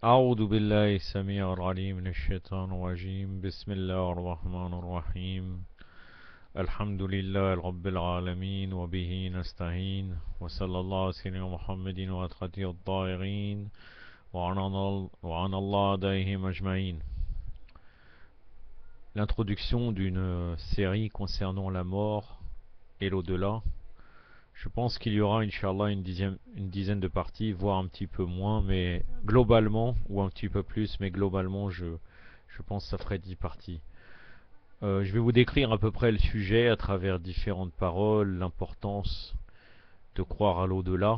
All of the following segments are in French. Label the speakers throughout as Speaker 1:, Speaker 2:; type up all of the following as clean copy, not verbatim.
Speaker 1: أعوذ بالله السميع العليم من الشيطان الرجيم بسم الله الرحمن الرحيم الحمد لله رب العالمين وبه نستعين وصلى الله على سيدنا محمد وأتقته الطاهرين وعن الله عليهم أجمعين. L'introduction d'une série concernant la mort et l'au-delà. Je pense qu'il y aura, Inch'Allah, une dizaine de parties, voire un petit peu moins, mais globalement, ou un petit peu plus, mais globalement, je pense que ça ferait 10 parties. Je vais vous décrire à peu près le sujet à travers différentes paroles, l'importance de croire à l'au-delà,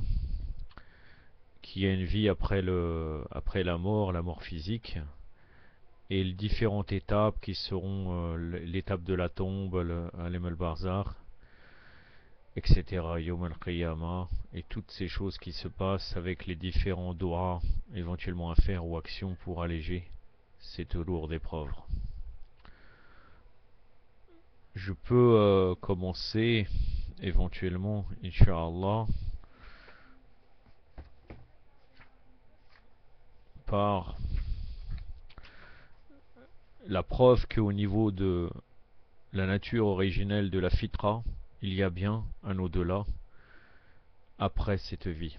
Speaker 1: qu'il y a une vie après la mort physique, et les différentes étapes qui seront l'étape de la tombe, Alem al-Barzakh, etc. Yom al-Qiyamah, et toutes ces choses qui se passent avec les différents doigts éventuellement à faire ou actions pour alléger cette lourde épreuve. Je peux commencer éventuellement, Inch'Allah, par la preuve qu'au niveau de la nature originelle de la fitra, il y a bien un au-delà après cette vie.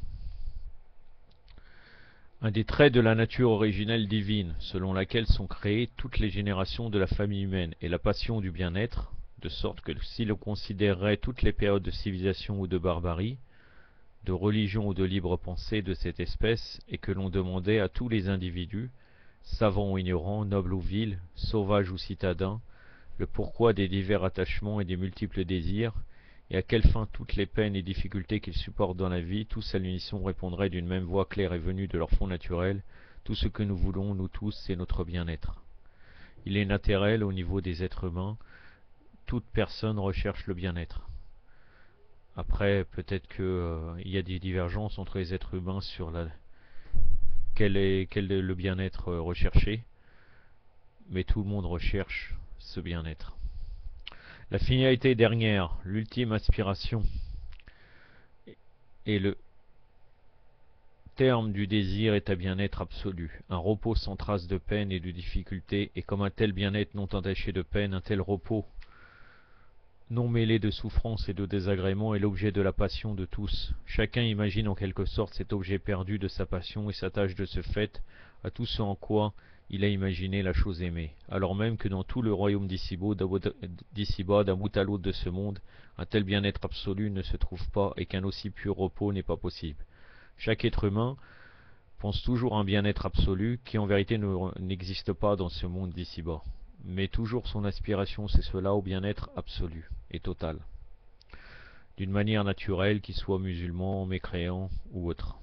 Speaker 1: Un des traits de la nature originelle divine, selon laquelle sont créées toutes les générations de la famille humaine, est la passion du bien-être, de sorte que si l'on considérerait toutes les périodes de civilisation ou de barbarie, de religion ou de libre pensée de cette espèce, et que l'on demandait à tous les individus, savants ou ignorants, nobles ou vils, sauvages ou citadins, le pourquoi des divers attachements et des multiples désirs, et à quelle fin toutes les peines et difficultés qu'ils supportent dans la vie, tous à l'unisson répondraient d'une même voix claire et venue de leur fond naturel: tout ce que nous voulons, nous tous, c'est notre bien-être. Il est naturel au niveau des êtres humains, toute personne recherche le bien-être. Après, peut-être qu'il y a des divergences entre les êtres humains sur quel est le bien-être recherché, mais tout le monde recherche ce bien-être. La finalité dernière, l'ultime aspiration, et le terme du désir est un bien-être absolu, un repos sans trace de peine et de difficulté, et comme un tel bien-être non entaché de peine, un tel repos non mêlé de souffrance et de désagrément est l'objet de la passion de tous. Chacun imagine en quelque sorte cet objet perdu de sa passion et s'attache de ce fait à tout ce en quoi il a imaginé la chose aimée, alors même que dans tout le royaume d'ici-bas, d'un bout à l'autre de ce monde, un tel bien-être absolu ne se trouve pas et qu'un aussi pur repos n'est pas possible. Chaque être humain pense toujours à un bien-être absolu qui en vérité n'existe pas dans ce monde d'ici-bas. Mais toujours son aspiration, c'est cela, au bien-être absolu et total, d'une manière naturelle, qu'il soit musulman, mécréant ou autre.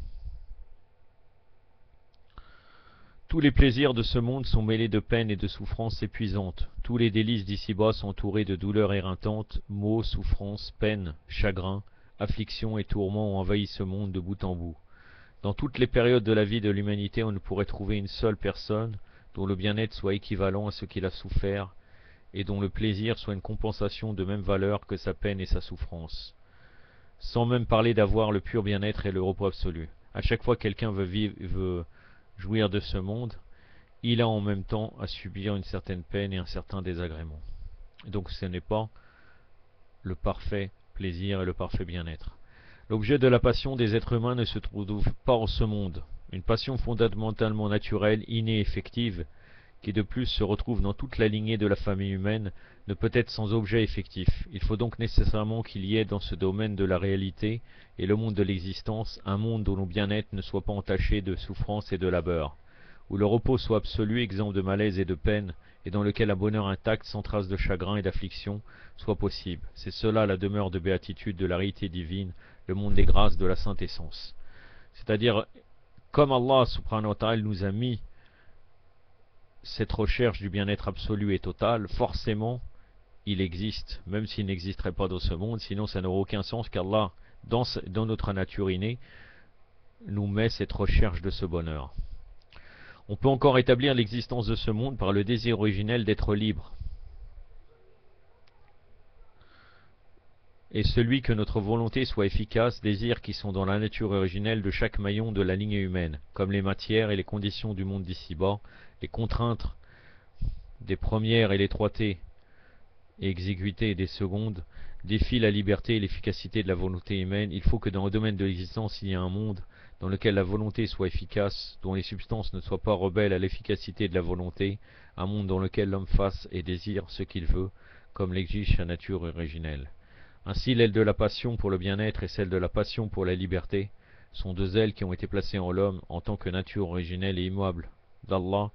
Speaker 1: Tous les plaisirs de ce monde sont mêlés de peines et de souffrances épuisantes. Tous les délices d'ici-bas sont entourés de douleurs éreintantes. Maux, souffrances, peines, chagrins, afflictions et tourments ont envahi ce monde de bout en bout. Dans toutes les périodes de la vie de l'humanité, on ne pourrait trouver une seule personne dont le bien-être soit équivalent à ce qu'il a souffert, et dont le plaisir soit une compensation de même valeur que sa peine et sa souffrance. Sans même parler d'avoir le pur bien-être et le repos absolu. À chaque fois que quelqu'un veut jouir de ce monde, il a en même temps à subir une certaine peine et un certain désagrément. Donc ce n'est pas le parfait plaisir et le parfait bien-être. L'objet de la passion des êtres humains ne se trouve pas en ce monde. Une passion fondamentalement naturelle, innée et effective, qui de plus se retrouve dans toute la lignée de la famille humaine, ne peut être sans objet effectif. Il faut donc nécessairement qu'il y ait dans ce domaine de la réalité et le monde de l'existence un monde dont le bien-être ne soit pas entaché de souffrance et de labeur, où le repos soit absolu, exempt de malaise et de peine, et dans lequel un bonheur intact, sans trace de chagrin et d'affliction, soit possible. C'est cela la demeure de béatitude de la réalité divine, le monde des grâces de la sainte essence. C'est-à-dire, comme Allah subhanahu wa ta'ala nous a mis cette recherche du bien-être absolu et total, forcément, il existe, même s'il n'existerait pas dans ce monde, sinon ça n'aurait aucun sens qu'Allah, dans notre nature innée, nous met cette recherche de ce bonheur. On peut encore établir l'existence de ce monde par le désir originel d'être libre. et celui que notre volonté soit efficace, désirs qui sont dans la nature originelle de chaque maillon de la lignée humaine, comme les matières et les conditions du monde d'ici-bas, les contraintes des premières et l'étroité et exiguïté des secondes, défient la liberté et l'efficacité de la volonté humaine. Il faut que dans le domaine de l'existence il y ait un monde dans lequel la volonté soit efficace, dont les substances ne soient pas rebelles à l'efficacité de la volonté, un monde dans lequel l'homme fasse et désire ce qu'il veut, comme l'exige sa nature originelle. Ainsi l'aile de la passion pour le bien-être et celle de la passion pour la liberté sont deux ailes qui ont été placées en l'homme en tant que nature originelle et immuable d'Allah,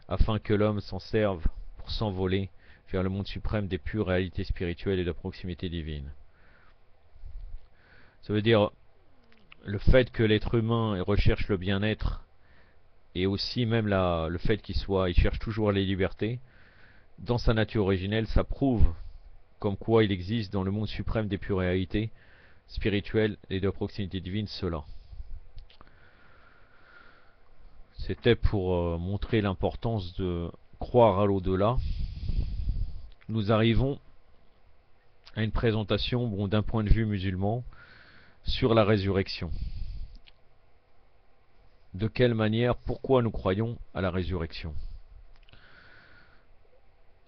Speaker 1: afin que l'homme s'en serve pour s'envoler vers le monde suprême des pures réalités spirituelles et de proximité divine. Ça veut dire le fait que l'être humain recherche le bien-être et aussi même le fait qu'il cherche toujours les libertés, dans sa nature originelle, ça prouve comme quoi il existe dans le monde suprême des pures réalités spirituelles et de proximité divine cela. C'était pour montrer l'importance de croire à l'au-delà. Nous arrivons à une présentation d'un point de vue musulman sur la résurrection. De quelle manière, pourquoi nous croyons à la résurrection?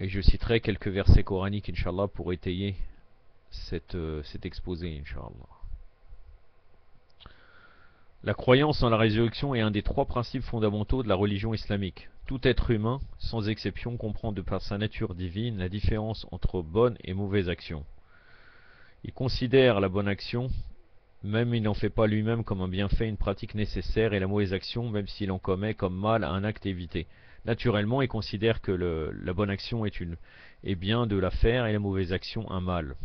Speaker 1: Et je citerai quelques versets coraniques, Inch'Allah, pour étayer cet exposé, Inch'Allah. La croyance en la résurrection est un des trois principes fondamentaux de la religion islamique. Tout être humain, sans exception, comprend de par sa nature divine la différence entre bonne et mauvaise action. Il considère la bonne action, même il n'en fait pas lui-même, comme un bienfait, une pratique nécessaire, et la mauvaise action, même s'il en commet comme mal, un acte évité. Naturellement, il considère que la bonne action est bien de la faire et la mauvaise action un mal.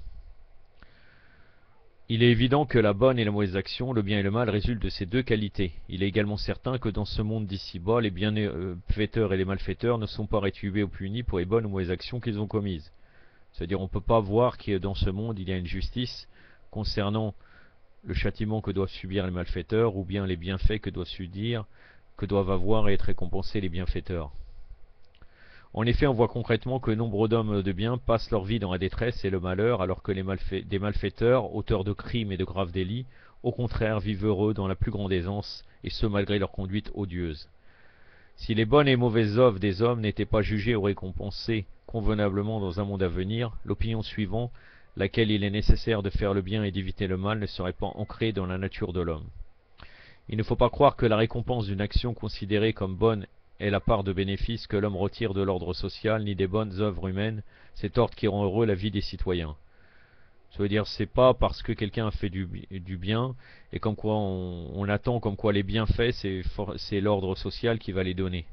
Speaker 1: Il est évident que la bonne et la mauvaise action, le bien et le mal, résultent de ces deux qualités. Il est également certain que dans ce monde d'ici-bas, les bienfaiteurs et les malfaiteurs ne sont pas rétribués ou punis pour les bonnes ou mauvaises actions qu'ils ont commises. C'est-à-dire on ne peut pas voir que dans ce monde il y a une justice concernant le châtiment que doivent subir les malfaiteurs ou bien les bienfaits que doivent avoir et être récompensés les bienfaiteurs. En effet, on voit concrètement que nombre d'hommes de bien passent leur vie dans la détresse et le malheur, alors que des malfaiteurs, auteurs de crimes et de graves délits, au contraire vivent heureux dans la plus grande aisance, et ce malgré leur conduite odieuse. Si les bonnes et mauvaises œuvres des hommes n'étaient pas jugées ou récompensées convenablement dans un monde à venir, l'opinion suivante, laquelle il est nécessaire de faire le bien et d'éviter le mal, ne serait pas ancrée dans la nature de l'homme. Il ne faut pas croire que la récompense d'une action considérée comme bonne est la part de bénéfice que l'homme retire de l'ordre social, ni des bonnes œuvres humaines, cet ordre qui rend heureux la vie des citoyens. Ça veut dire c'est pas parce que quelqu'un a fait du bien et comme quoi on attend comme quoi les bienfaits c'est l'ordre social qui va les donner.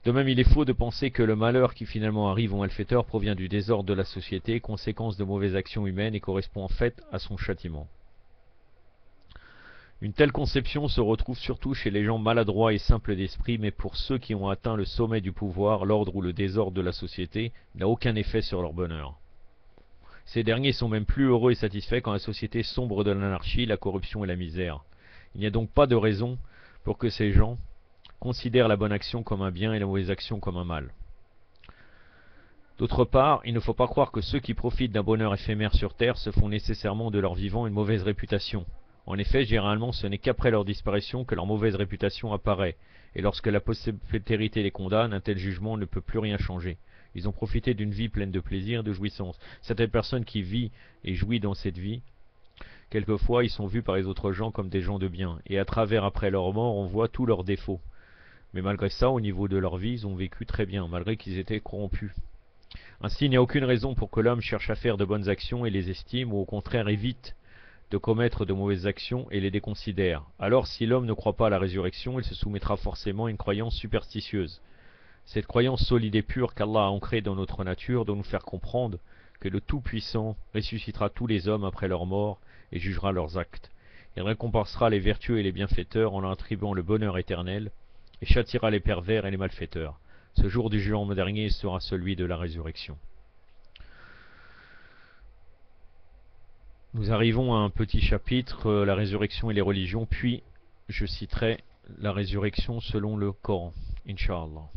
Speaker 1: De même, il est faux de penser que le malheur qui finalement arrive au malfaiteur provient du désordre de la société, conséquence de mauvaises actions humaines et correspond en fait à son châtiment. Une telle conception se retrouve surtout chez les gens maladroits et simples d'esprit, mais pour ceux qui ont atteint le sommet du pouvoir, l'ordre ou le désordre de la société n'a aucun effet sur leur bonheur. Ces derniers sont même plus heureux et satisfaits quand la société sombre de l'anarchie, la corruption et la misère. Il n'y a donc pas de raison pour que ces gens considèrent la bonne action comme un bien et la mauvaise action comme un mal. D'autre part, il ne faut pas croire que ceux qui profitent d'un bonheur éphémère sur terre se font nécessairement de leur vivant une mauvaise réputation. En effet, généralement, ce n'est qu'après leur disparition que leur mauvaise réputation apparaît, et lorsque la postérité les condamne, un tel jugement ne peut plus rien changer. Ils ont profité d'une vie pleine de plaisir et de jouissance. Certaines personnes qui vivent et jouissent dans cette vie, quelquefois, ils sont vus par les autres gens comme des gens de bien, et à travers après leur mort, on voit tous leurs défauts. Mais malgré ça, au niveau de leur vie, ils ont vécu très bien, malgré qu'ils étaient corrompus. Ainsi, il n'y a aucune raison pour que l'homme cherche à faire de bonnes actions et les estime, ou au contraire évite de commettre de mauvaises actions et les déconsidère. Alors, si l'homme ne croit pas à la résurrection, il se soumettra forcément à une croyance superstitieuse. Cette croyance solide et pure qu'Allah a ancrée dans notre nature doit nous faire comprendre que le Tout-Puissant ressuscitera tous les hommes après leur mort et jugera leurs actes. Il récompensera les vertueux et les bienfaiteurs en leur attribuant le bonheur éternel et châtiera les pervers et les malfaiteurs. Ce jour du jugement dernier sera celui de la résurrection. Nous arrivons à un petit chapitre, la résurrection et les religions, puis je citerai la résurrection selon le Coran, Inch'Allah.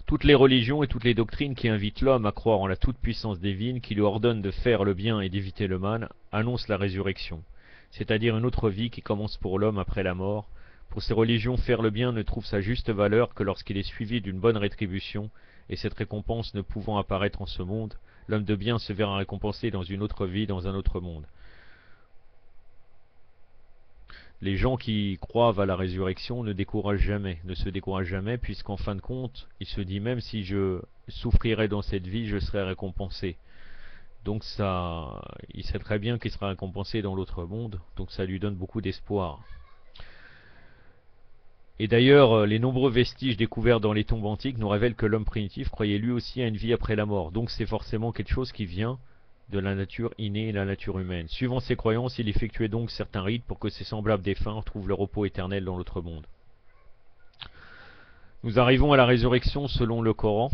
Speaker 1: Toutes les religions et toutes les doctrines qui invitent l'homme à croire en la toute-puissance divine, qui lui ordonne de faire le bien et d'éviter le mal, annoncent la résurrection, c'est-à-dire une autre vie qui commence pour l'homme après la mort. Pour ces religions, faire le bien ne trouve sa juste valeur que lorsqu'il est suivi d'une bonne rétribution, et cette récompense ne pouvant apparaître en ce monde, l'homme de bien se verra récompensé dans une autre vie, dans un autre monde. Les gens qui croient à la résurrection ne se découragent jamais, puisqu'en fin de compte, il se dit même si je souffrirais dans cette vie, je serai récompensé. Donc ça, il sait très bien qu'il sera récompensé dans l'autre monde, donc ça lui donne beaucoup d'espoir. Et d'ailleurs, les nombreux vestiges découverts dans les tombes antiques nous révèlent que l'homme primitif croyait lui aussi à une vie après la mort. Donc c'est forcément quelque chose qui vient de la nature innée et la nature humaine. Suivant ses croyances, il effectuait donc certains rites pour que ses semblables défunts retrouvent le repos éternel dans l'autre monde. Nous arrivons à la résurrection selon le Coran.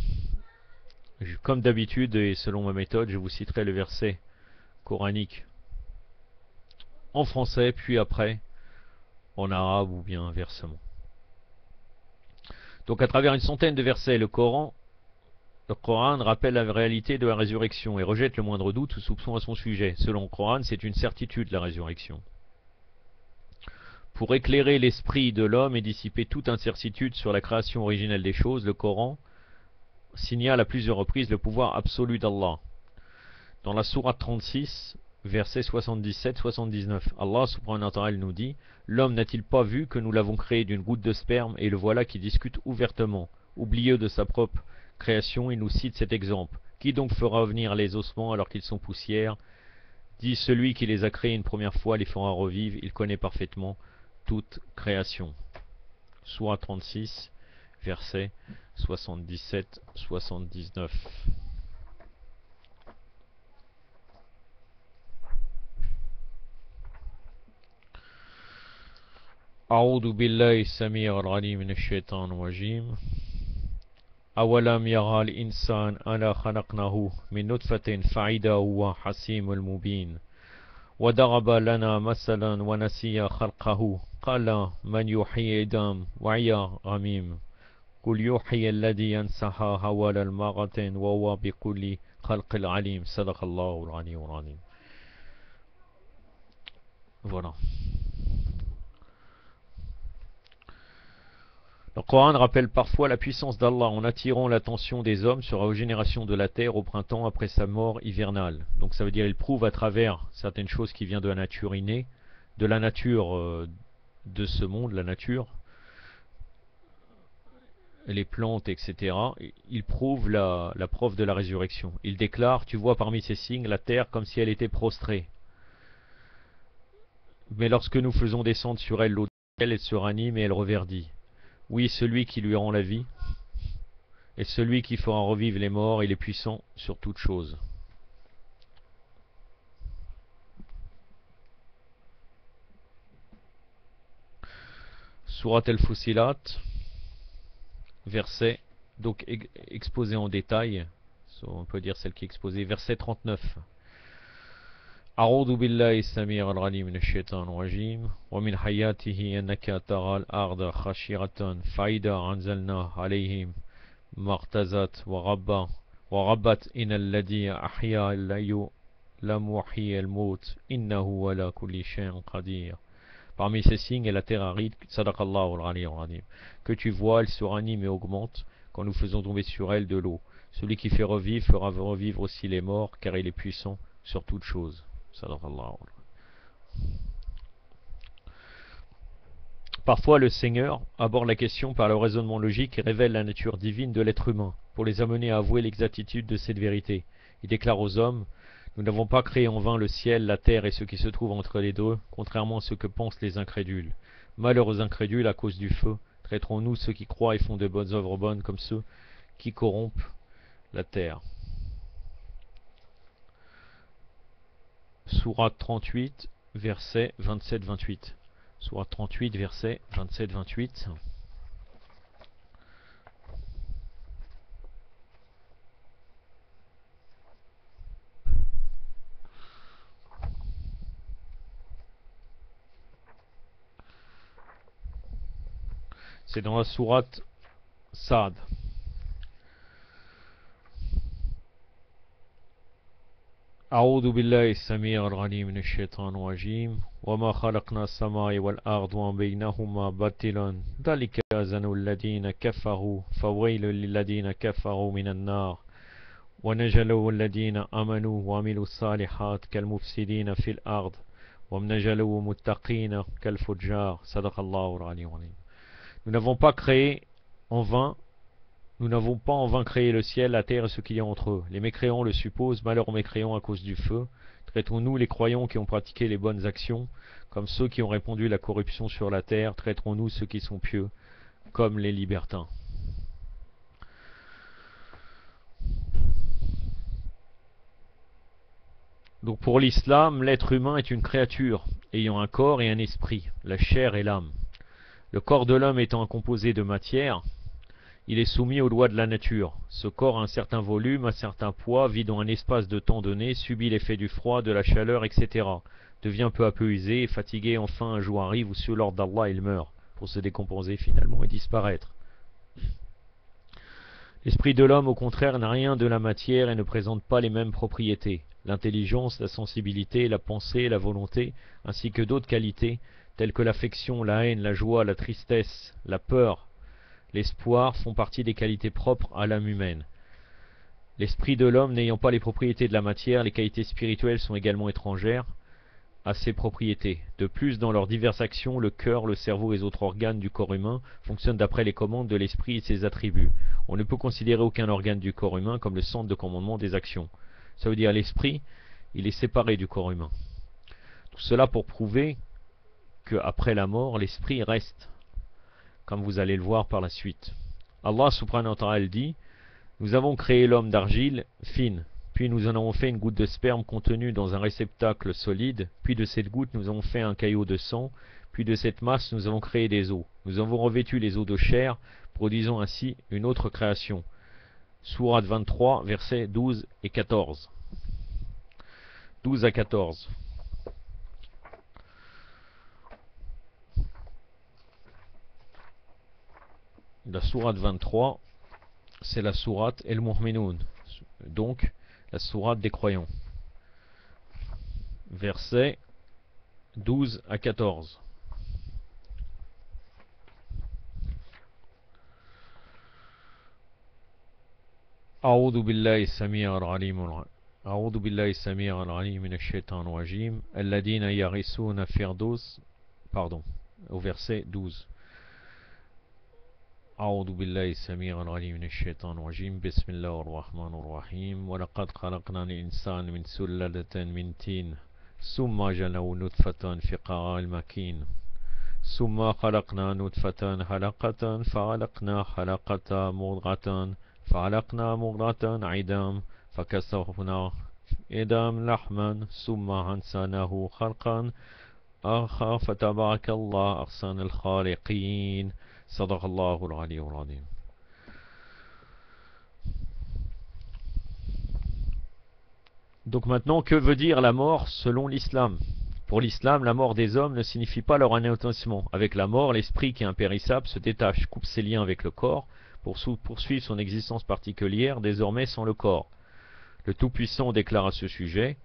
Speaker 1: Comme d'habitude et selon ma méthode, je vous citerai le verset coranique en français, puis après en arabe ou bien inversement. Donc à travers une centaine de versets, le Coran rappelle la réalité de la résurrection et rejette le moindre doute ou soupçon à son sujet. Selon le Coran, c'est une certitude la résurrection. Pour éclairer l'esprit de l'homme et dissiper toute incertitude sur la création originelle des choses, le Coran signale à plusieurs reprises le pouvoir absolu d'Allah. Dans la sourate 36, versets 77-79, Allah subhanahu wa ta'ala nous dit: l'homme n'a-t-il pas vu que nous l'avons créé d'une goutte de sperme et le voilà qui discute ouvertement, oublieux de sa propre création? Il nous cite cet exemple: qui donc fera revenir les ossements alors qu'ils sont poussière? Dit celui qui les a créés une première fois les fera revivre, il connaît parfaitement toute création. Sourate 36, versets 77-79. أعوذ بالله السميع العليم من الشيطان الرجيم أولم يرى الإنسان أنا خلقناه من نطفة فإذا هو حسيم المبين وضرب لنا مثلا ونسي خلقه قال من يحيي العظام وهي رميم قل يحيي الذي ينساها أول مرة وهو بكل خلق عليم صدق الله العلي العظيم. Voilà. Le Coran rappelle parfois la puissance d'Allah en attirant l'attention des hommes sur la régénération de la terre au printemps après sa mort hivernale. Donc ça veut dire qu'il prouve à travers certaines choses qui viennent de la nature innée, de la nature de ce monde, la nature, les plantes, etc. Il prouve la preuve de la résurrection. Il déclare: tu vois parmi ces signes la terre comme si elle était prostrée. Mais lorsque nous faisons descendre sur elle l'eau, elle se ranime et elle reverdit. Oui, celui qui lui rend la vie, et celui qui fera revivre les morts, il est puissant sur toute chose. Surat al-Fusilat, verset, donc exposé en détail, on peut dire celle qui est exposée, verset 39. أعوذ بالله السميع العليم من الشيطان الرجيم ومن حياته أنك ترى الأرض خاشعة فإذا أنزلنا عليهم ما اهتزت وربت إن الذي أحيا لمحيي الموت إنه على كل شيء قدير. Parmi ces signes est la terre aride, Sadaqallahu al-Ali al-Adim. Que tu vois, elle se ranime et augmente quand nous faisons tomber sur elle de l'eau. Celui qui fait revivre fera revivre aussi les morts, car il est puissant sur toute chose. Parfois, le Seigneur aborde la question par le raisonnement logique et révèle la nature divine de l'être humain, pour les amener à avouer l'exactitude de cette vérité. Il déclare aux hommes: nous n'avons pas créé en vain le ciel, la terre et ce qui se trouve entre les deux, contrairement à ce que pensent les incrédules. Malheureux incrédules, à cause du feu, traiterons-nous ceux qui croient et font de bonnes œuvres bonnes comme ceux qui corrompent la terre. Sourate 38, verset 27-28. Sourate 38, verset 27-28. C'est dans la sourate Saad. أعوذ بالله السميع العليم من الشيطان الرجيم وما خلقنا السماء والأرض وما بينهما باطلا ذلك يحزن الذين كفروا فويل للذين كفروا من النار ونجلوا الذين آمنوا وعملوا الصالحات كالمفسدين في الأرض ومنجلوا متقين كالفجار صدق الله العلي العظيم. Nous n'avons pas créé en vain. Nous n'avons pas en vain créé le ciel, la terre et ce qu'il y a entre eux. Les mécréants le supposent, malheur aux mécréants à cause du feu. Traitons-nous les croyants qui ont pratiqué les bonnes actions, comme ceux qui ont répandu la corruption sur la terre. Traiterons-nous ceux qui sont pieux, comme les libertins. Donc pour l'islam, l'être humain est une créature ayant un corps et un esprit, la chair et l'âme. Le corps de l'homme étant composé de matière, il est soumis aux lois de la nature. Ce corps a un certain volume, un certain poids, vit dans un espace de temps donné, subit l'effet du froid, de la chaleur, etc. Devient peu à peu usé et fatigué, enfin un jour arrive où sur l'ordre d'Allah il meurt, pour se décomposer finalement et disparaître. L'esprit de l'homme au contraire n'a rien de la matière et ne présente pas les mêmes propriétés. L'intelligence, la sensibilité, la pensée, la volonté, ainsi que d'autres qualités, telles que l'affection, la haine, la joie, la tristesse, la peur, l'espoir font partie des qualités propres à l'âme humaine. L'esprit de l'homme n'ayant pas les propriétés de la matière, les qualités spirituelles sont également étrangères à ces propriétés. De plus, dans leurs diverses actions, le cœur, le cerveau et les autres organes du corps humain fonctionnent d'après les commandes de l'esprit et ses attributs. On ne peut considérer aucun organe du corps humain comme le centre de commandement des actions. Ça veut dire l'esprit, il est séparé du corps humain. Tout cela pour prouver qu'après la mort, l'esprit reste, comme vous allez le voir par la suite. Allah subhanahu wa ta'ala dit: nous avons créé l'homme d'argile fine, puis nous en avons fait une goutte de sperme contenue dans un réceptacle solide, puis de cette goutte nous avons fait un caillot de sang, puis de cette masse nous avons créé des os. Nous avons revêtu les os de chair, produisant ainsi une autre création. Sourate 23, versets 12 et 14. 12 à 14. La sourate 23, c'est la sourate El-Mu'minun, donc la sourate des croyants. Versets 12 à 14. أعوذ بالله السميع العليم من الشيطان الرجيم الذين يرثون الفردوس au verset 12. أعوذ بالله السميع العليم من الشيطان الرجيم بسم الله الرحمن الرحيم ولقد خلقنا الإنسان من سلالة من طين ثم جعلناه نطفة في قرار مكين ثم خلقنا نطفة علقة فخلقنا علقة مضغة فعلقنا مضغة عظام فكسونا عظام لحما ثم أنشأناه خلقا آخر فتبارك الله أحسن الخالقين صدق الله العلي العظيم. Donc maintenant, que veut dire la mort selon l'islam? Pour l'islam, la mort des hommes ne signifie pas leur anéantissement. Avec la mort, l'esprit qui est impérissable se détache, coupe ses liens avec le corps pour poursuivre son existence particulière, désormais sans le corps. Le Tout-Puissant déclare à ce sujet: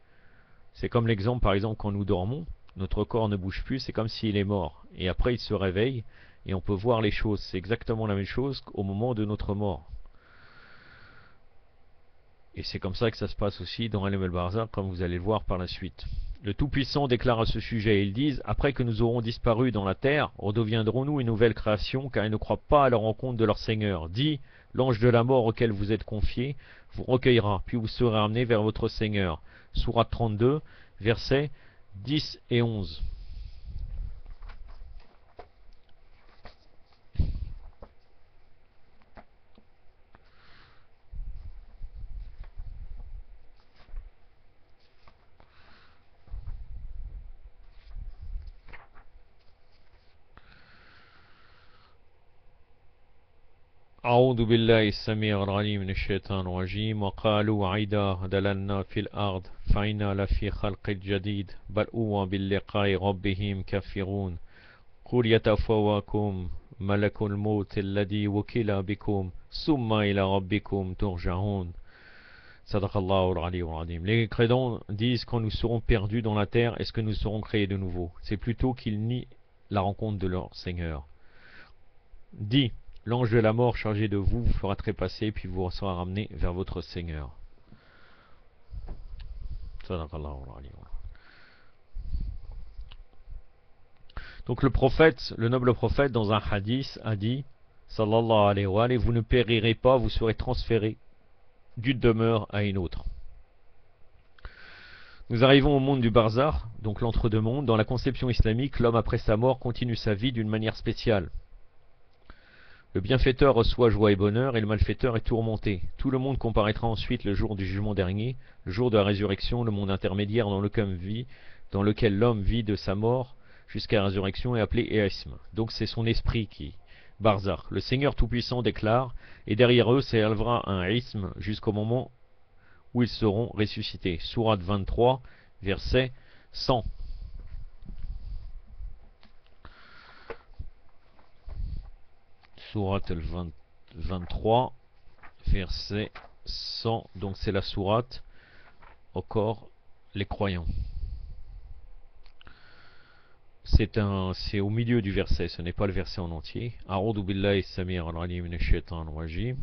Speaker 1: c'est comme l'exemple par exemple quand nous dormons, notre corps ne bouge plus, c'est comme s'il est mort, et après il se réveille et on peut voir les choses. C'est exactement la même chose qu'au moment de notre mort. Et c'est comme ça que ça se passe aussi dans Alam al-Barzakh, comme vous allez le voir par la suite. Le Tout-Puissant déclare à ce sujet, ils disent: après que nous aurons disparu dans la terre, redeviendrons-nous une nouvelle création, car ils ne croient pas à la rencontre de leur Seigneur. Dit: l'ange de la mort auquel vous êtes confiés vous recueillera, puis vous serez amenés vers votre Seigneur. Sourate 32, versets 10 et 11. أعوذ بالله السميع العليم من الشيطان الرجيم وقالوا عيدا دللنا في الأرض فإنا لفي خلق جديد بل هو باللقاء ربهم كافرون قل يتوفاكم ملك الموت الذي وكل بكم ثم إلى ربكم ترجعون Sadaqallahu al-aliyyul azim. Les crédents disent quand nous serons perdus dans la terre, est-ce que nous serons créés de nouveau? C'est plutôt qu'ils nient la rencontre de leur Seigneur. Dis, l'ange de la mort chargé de vous vous fera trépasser puis vous sera ramené vers votre Seigneur. Sadaqallahu al-aliyyul azim. Donc le prophète, le noble prophète dans un hadith a dit, sallallahu alayhi wa alayhi, vous ne périrez pas, vous serez transférés d'une demeure à une autre. Nous arrivons au monde du barzakh, donc l'entre-deux-mondes. Dans la conception islamique, l'homme après sa mort continue sa vie d'une manière spéciale. Le bienfaiteur reçoit joie et bonheur et le malfaiteur est tourmenté. Tout le monde comparaîtra ensuite le jour du jugement dernier, le jour de la résurrection, le monde intermédiaire dans lequel l'homme vit de sa mort jusqu'à la résurrection est appelé Eism. Donc c'est son esprit qui, barzakh. Le Seigneur Tout-Puissant déclare, et derrière eux s'élèvera un ism jusqu'au moment où ils seront ressuscités. Sourate 23, verset 100. Sourate 23, verset 100. Donc c'est la sourate encore les croyants. C'est au milieu du verset, ce n'est pas le verset en entier. A'udhu billahi as-sami' al-alim minash shaitanir rajim.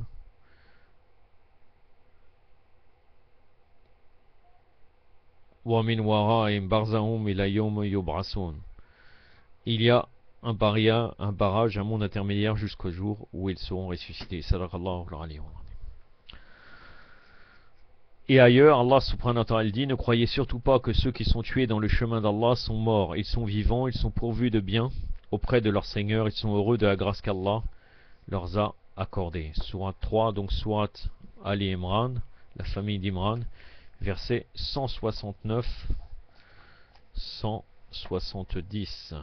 Speaker 1: Wa min wara'ihim barzahum ila yawmi yub'asun. Il y a un barrage, un monde intermédiaire jusqu'au jour où ils seront ressuscités. Sadaqallahu al-alim. Et ailleurs, Allah subhanahu wa ta'ala dit, ne croyez surtout pas que ceux qui sont tués dans le chemin d'Allah sont morts. Ils sont vivants, ils sont pourvus de bien auprès de leur Seigneur, ils sont heureux de la grâce qu'Allah leur a accordée. Sourate 3, donc Sourate Ali Imran, la famille d'Imran, verset 169, 170.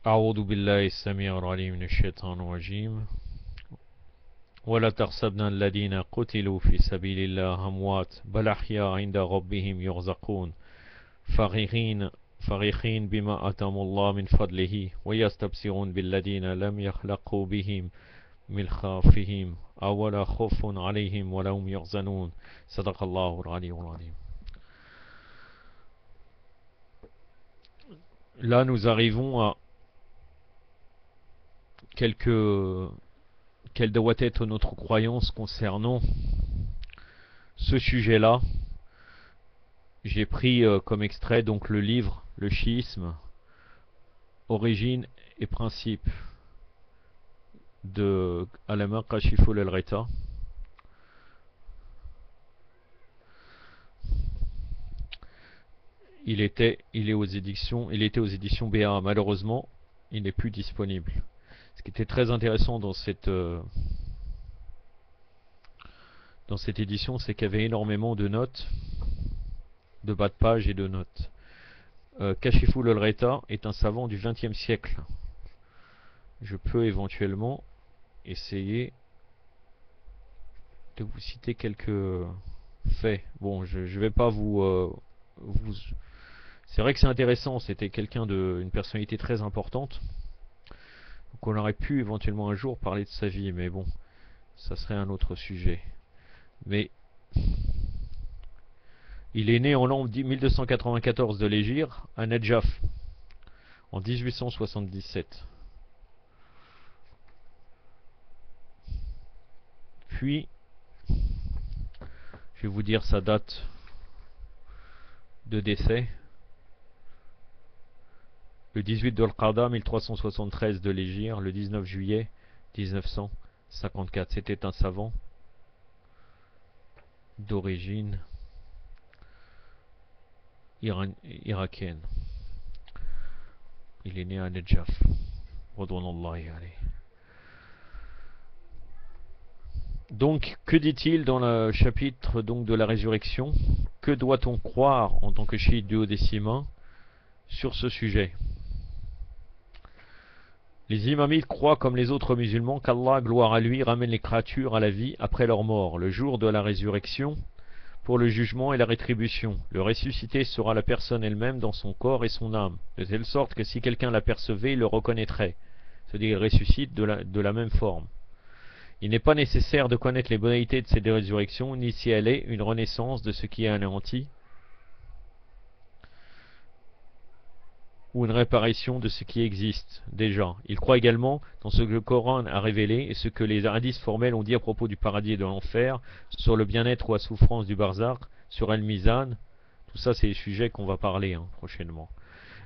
Speaker 1: أعوذ بالله السميع العليم من الشيطان الرجيم ولا تحسبن الذين قتلوا في سبيل الله أموات بل أحياء عند ربهم يرزقون فرحين بما آتاهم الله من فضله ويستبصرون بالذين لم يخلقوا بهم من خافهم أولا خوف عليهم ولا هم يحزنون صدق الله العلي العظيم. Là nous arrivons à quelle doit être notre croyance concernant ce sujet-là. J'ai pris comme extrait donc le livre Le chiisme, origine et principe de Allama Kashiful al-Ghita. Il était aux éditions BA. Malheureusement, il n'est plus disponible. Ce qui était très intéressant dans cette édition, c'est qu'il y avait énormément de notes, de bas de page et de notes. Kashiful al-Ghita est un savant du XXe siècle. Je peux éventuellement essayer de vous citer quelques faits. Bon, je vais pas vous... C'est vrai que c'est intéressant, c'était une personnalité très importante. Donc on aurait pu éventuellement un jour parler de sa vie, mais bon, ça serait un autre sujet. Mais il est né en l'an 1294 de l'Hégire à Nedjaf en 1877. Puis, je vais vous dire sa date de décès. Le 18 d'Al-Qada 1373 de l'Hégire, le 19 juillet 1954. C'était un savant d'origine irakienne. Il est né à Nedjaf. Donc, que dit-il dans le chapitre donc, de la résurrection? Que doit-on croire en tant que chiite duodécimain sur ce sujet? Les imamites croient comme les autres musulmans qu'Allah, gloire à lui, ramène les créatures à la vie après leur mort. Le jour de la résurrection, pour le jugement et la rétribution. Le ressuscité sera la personne elle-même dans son corps et son âme, de telle sorte que si quelqu'un l'apercevait, il le reconnaîtrait. C'est-à-dire qu'il ressuscite de la même forme. Il n'est pas nécessaire de connaître les modalités de cette résurrection, ni si elle est une renaissance de ce qui est anéanti, ou une réparation de ce qui existe déjà. Il croit également dans ce que le Coran a révélé et ce que les hadiths formels ont dit à propos du paradis et de l'enfer, sur le bien-être ou la souffrance du barzakh, sur Al-Mizan. Tout ça, c'est les sujets qu'on va parler prochainement.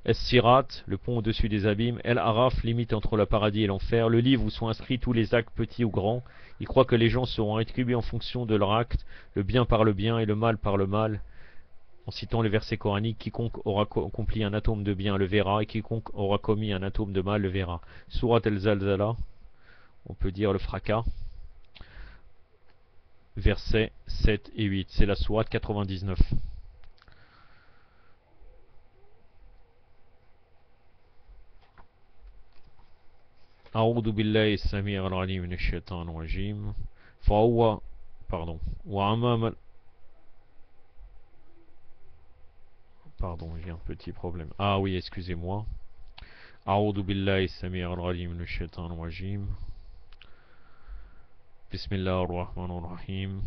Speaker 1: Es-Sirat, le pont au-dessus des abîmes. El-Araf, limite entre le paradis et l'enfer. Le livre où sont inscrits tous les actes petits ou grands. Il croit que les gens seront rétribués en fonction de leur acte, le bien par le bien et le mal par le mal. En citant les versets coraniques, quiconque aura accompli un atome de bien le verra, et quiconque aura commis un atome de mal le verra. Surat al-Zalzala, on peut dire le fracas, versets 7 et 8. C'est la sourate 99. أعوذ بالله السميع العليم من الشيطان الرجيم فهو وأمام Pardon, j'ai un petit problème. Ah oui, excusez-moi. أعوذ بالله السميع العليم من الشيطان الرجيم بسم الله الرحمن الرحيم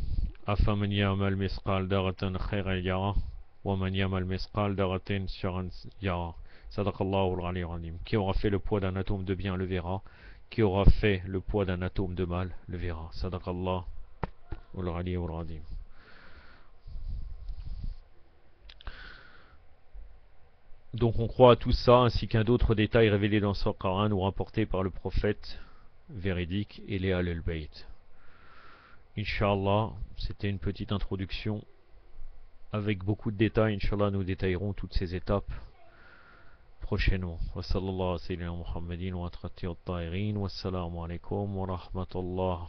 Speaker 1: أفمن يعمل مثقال ذرة خيرا يره ومن يعمل مثقال ذرة شرا يره صدق الله العلي العظيم. Qui aura fait le poids d'un atome de bien le verra, qui aura fait le poids d'un atome de mal le verra. صدق الله العلي العظيم. Donc on croit à tout ça, ainsi qu'à d'autres détails révélés dans ce Coran ou rapportés par le prophète véridique et les Ahl al-Bayt. Inch'Allah, c'était une petite introduction avec beaucoup de détails. Inch'Allah, nous détaillerons toutes ces étapes prochainement. Wa sallallahu alayhi wa sallam Muhammadin wa atrati al-tahirin. Wassalamu alaikum wa rahmatullah.